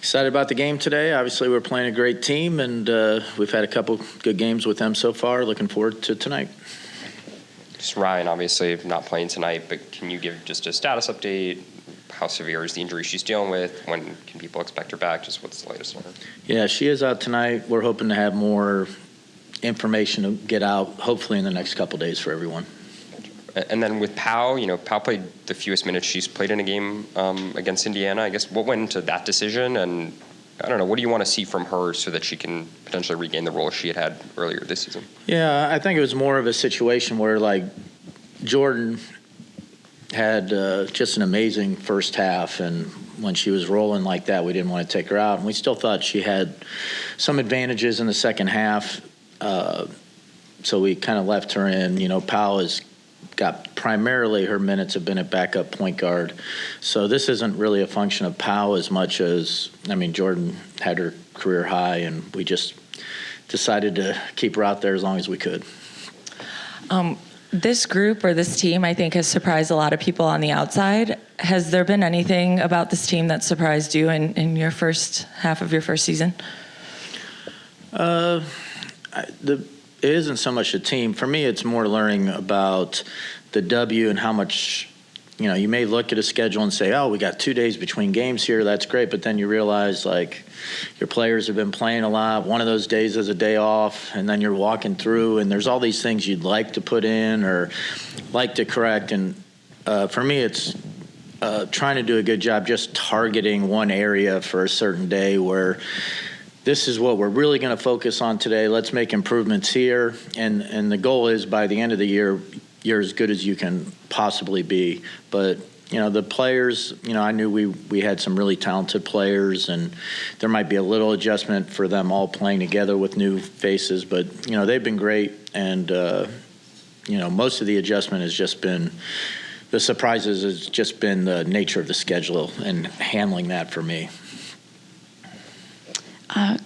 Excited about the game today. Obviously, we're playing a great team, and we've had a couple good games with them so far. Looking forward to tonight. Just Ryan, obviously not playing tonight, but can you give just a status update? How severe is the injury she's dealing with? When can people expect her back? Just what's the latest on her? Yeah, she is out tonight. We're hoping to have more information to get out, hopefully in the next couple days for everyone. And then with Pau, Pau played the fewest minutes she's played in a game against Indiana. I guess what went into that decision? And I don't know, what do you want to see from her so that she can potentially regain the role she had earlier this season? Yeah, I think it was more of a situation where, like, Jordan had just an amazing first half, and when she was rolling like that, we didn't want to take her out. And we still thought she had some advantages in the second half, so we kind of left her in. Pau has got primarily her minutes have been at backup point guard. So this isn't really a function of Pau as much as, Jordan had her career high, and we just decided to keep her out there as long as we could. This group or this team, I think, has surprised a lot of people on the outside. Has there been anything about this team that surprised you in your first half of your first season? It isn't so much a team. For me, it's more learning about the W and how much, you may look at a schedule and say, oh, we got 2 days between games here. That's great. But then you realize, like, your players have been playing a lot. One of those days is a day off, and then you're walking through, and there's all these things you'd like to put in or like to correct. And for me, it's trying to do a good job just targeting one area for a certain day where this is what we're really going to focus on today. Let's make improvements here. And the goal is by the end of the year, you're as good as you can possibly be. But, the players, I knew we had some really talented players, and there might be a little adjustment for them all playing together with new faces. But, they've been great. And, most of the adjustment has just been the surprises has just been the nature of the schedule and handling that for me.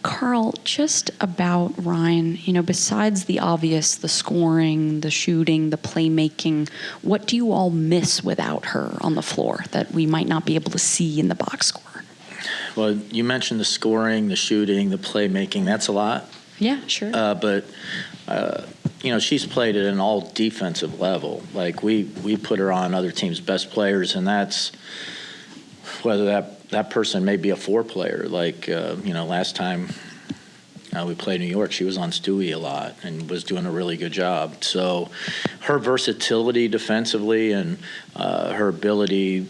Karl, just about Ryan, besides the obvious, the scoring, the shooting, the playmaking, what do you all miss without her on the floor that we might not be able to see in the box score? Well, you mentioned the scoring, the shooting, the playmaking. That's a lot. Yeah, sure. But she's played at an all defensive level. Like, we put her on other teams' best players, and that's whether that person may be a 4 player. Like, last time we played New York, she was on Stewie a lot and was doing a really good job. So her versatility defensively and her ability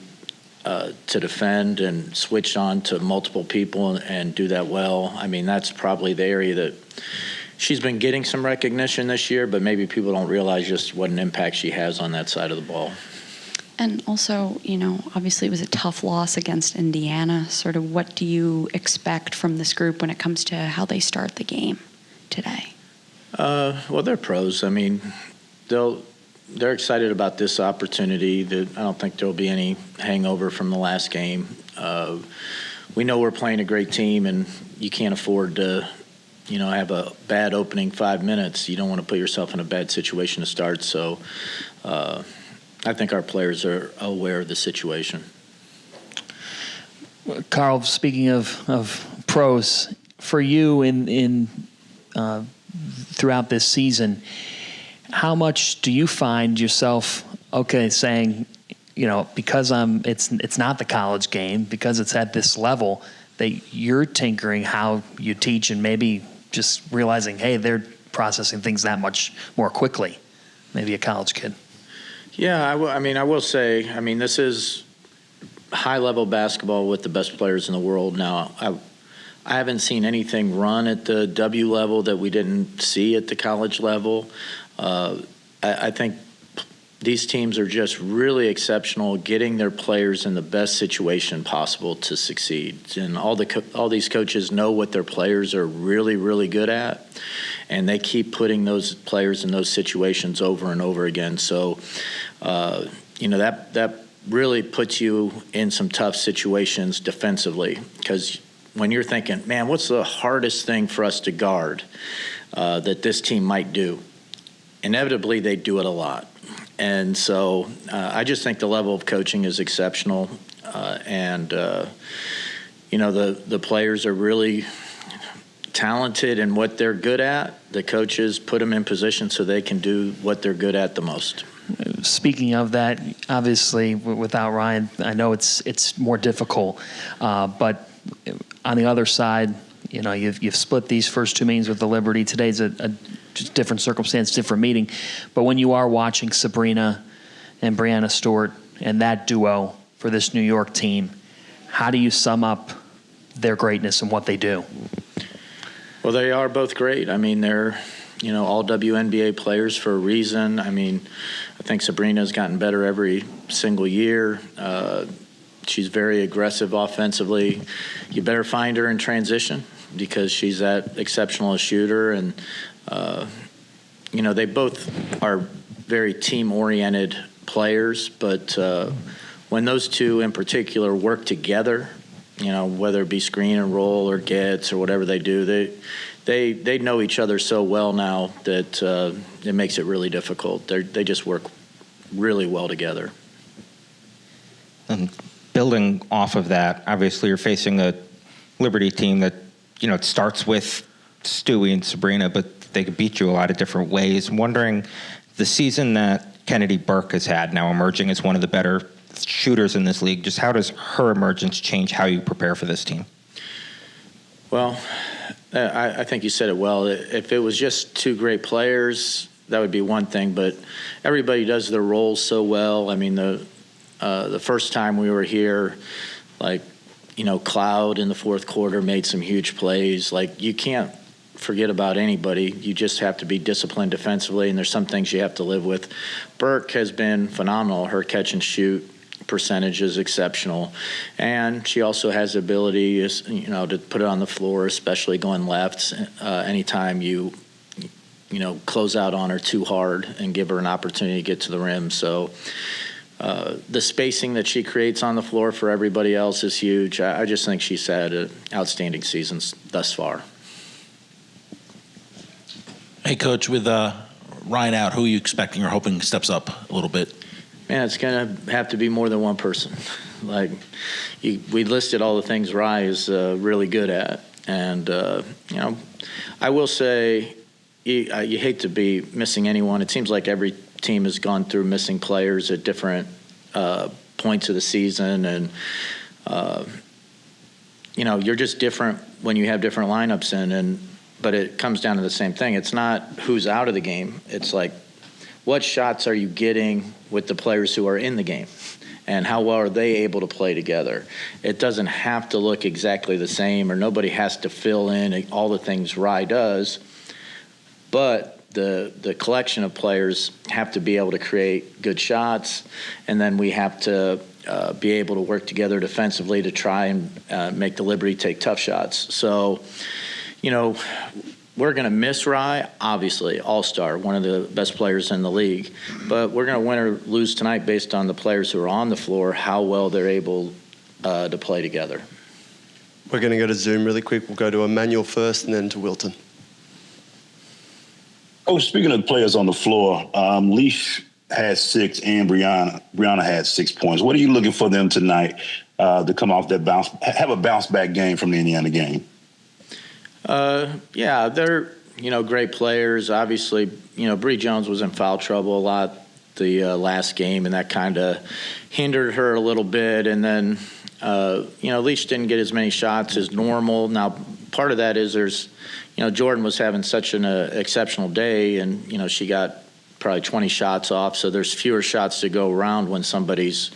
to defend and switch on to multiple people and do that well, that's probably the area that she's been getting some recognition this year, but maybe people don't realize just what an impact she has on that side of the ball. And also, obviously it was a tough loss against Indiana. Sort of what do you expect from this group when it comes to how they start the game today? Well, they're pros. They're excited about this opportunity. I don't think there'll be any hangover from the last game. We know we're playing a great team, and you can't afford to, have a bad opening 5 minutes. You don't want to put yourself in a bad situation to start. So, I think our players are aware of the situation. Karl, speaking of pros, for you in throughout this season, how much do you find yourself saying, because it's not the college game, because it's at this level, that you're tinkering how you teach and maybe just realizing, hey, they're processing things that much more quickly, maybe a college kid? Yeah, I will say, this is high-level basketball with the best players in the world. Now, I haven't seen anything run at the W level that we didn't see at the college level. I think these teams are just really exceptional, getting their players in the best situation possible to succeed. And all these coaches know what their players are really, really good at, and they keep putting those players in those situations over and over again. So, that really puts you in some tough situations defensively, because when you're thinking, man, what's the hardest thing for us to guard that this team might do? Inevitably, they do it a lot. And so I just think the level of coaching is exceptional. And the players are really talented in what they're good at. The coaches put them in position so they can do what they're good at the most. Speaking of that, obviously without Ryan, I know it's more difficult. But on the other side, you've split these first two meetings with the Liberty. Today's a just different circumstance, different meeting. But when you are watching Sabrina and Brianna Stewart and that duo for this New York team, how do you sum up their greatness and what they do? Well, they are both great. I mean, they're, all WNBA players for a reason. I mean, I think Sabrina's gotten better every single year. She's very aggressive offensively. You better find her in transition because she's that exceptional a shooter. And, they both are very team-oriented players. But when those two in particular work together, whether it be screen and roll or gets or whatever they do, they know each other so well now that it makes it really difficult. They just work really well together. And building off of that, obviously you're facing a Liberty team that, it starts with Stewie and Sabrina, but they could beat you a lot of different ways. I'm wondering, the season that Kennedy Burke has had, now emerging as one of the better shooters in this league, just how does her emergence change how you prepare for this team? Well, I think you said it well. If it was just two great players, that would be one thing, but everybody does their roles so well. I mean, the first time we were here, Cloud in the fourth quarter made some huge plays. You can't forget about anybody. You just have to be disciplined defensively, and there's some things you have to live with. Burke has been phenomenal. Her catch and shoot percentage is exceptional, and she also has the ability, to put it on the floor, especially going left. Anytime you close out on her too hard and give her an opportunity to get to the rim. So the spacing that she creates on the floor for everybody else is huge. I just think she's had an outstanding season thus far. Hey, Coach, with Ryan out, who are you expecting or hoping steps up a little bit? Man, it's going to have to be more than one person. We listed all the things Ryan is really good at. And, I will say you hate to be missing anyone. It seems like every team has gone through missing players at different points of the season. And, you're just different when you have different lineups in. But it comes down to the same thing. It's not who's out of the game. It's what shots are you getting with the players who are in the game, and how well are they able to play together? It doesn't have to look exactly the same, or nobody has to fill in all the things Rye does, but the collection of players have to be able to create good shots, and then we have to be able to work together defensively to try and make the Liberty take tough shots. So, we're going to miss Rye, obviously, all-star, one of the best players in the league. But we're going to win or lose tonight based on the players who are on the floor, how well they're able to play together. We're going to go to Zoom really quick. We'll go to Emmanuel first and then to Wilton. Oh, speaking of the players on the floor, Leash had 6 and Brianna had 6 points. What are you looking for them tonight to come off that have a bounce-back game from the Indiana game? Yeah, they're, great players. Obviously, Bree Jones was in foul trouble a lot the last game, and that kind of hindered her a little bit. And then, Leash didn't get as many shots as normal. Now, part of that is Jordan was having such an exceptional day, and, she got probably 20 shots off, so there's fewer shots to go around when somebody's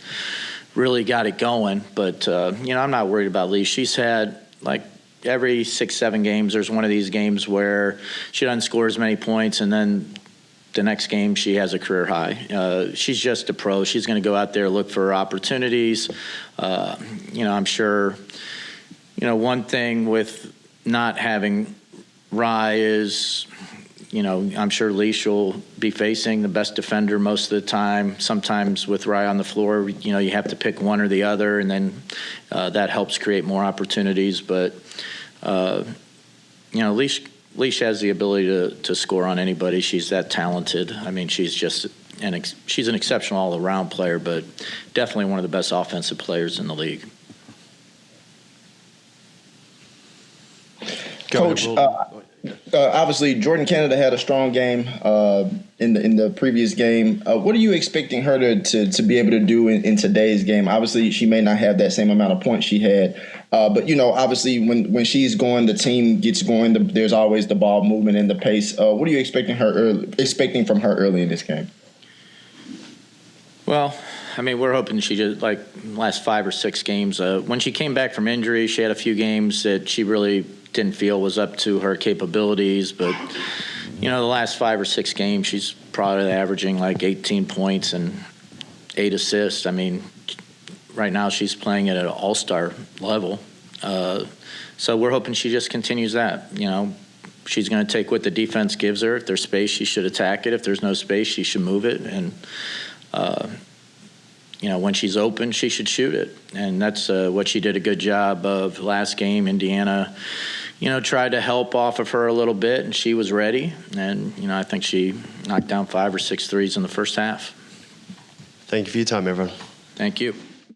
really got it going. But, I'm not worried about Leash. She's had, every 6-7 games, there's one of these games where she doesn't score as many points, and then the next game she has a career high. She's just a pro. She's going to go out there, look for opportunities. I'm sure, one thing with not having Rye is, I'm sure Leash will be facing the best defender most of the time. Sometimes with Rye on the floor, you have to pick one or the other, and then that helps create more opportunities. But, Leash has the ability to score on anybody. She's that talented. I mean, she's just she's an exceptional all-around player, but definitely one of the best offensive players in the league. Coach, obviously Jordan Canada had a strong game in the previous game. What are you expecting her to be able to do in today's game? Obviously, she may not have that same amount of points she had, but obviously when she's going, the team gets going. There's always the ball movement and the pace. What are you expecting from her early in this game? Well, I mean, we're hoping she just, like, last 5 or 6 games. When she came back from injury, she had a few games that she really didn't feel was up to her capabilities. But, the last 5 or 6 games, she's probably averaging like 18 points and 8 assists. I mean, right now she's playing at an all-star level. So we're hoping she just continues that. She's going to take what the defense gives her. If there's space, she should attack it. If there's no space, she should move it. And, when she's open, she should shoot it. And that's what she did a good job of last game. Indiana, tried to help off of her a little bit, and she was ready. And, I think she knocked down 5 or 6 threes in the first half. Thank you for your time, everyone. Thank you.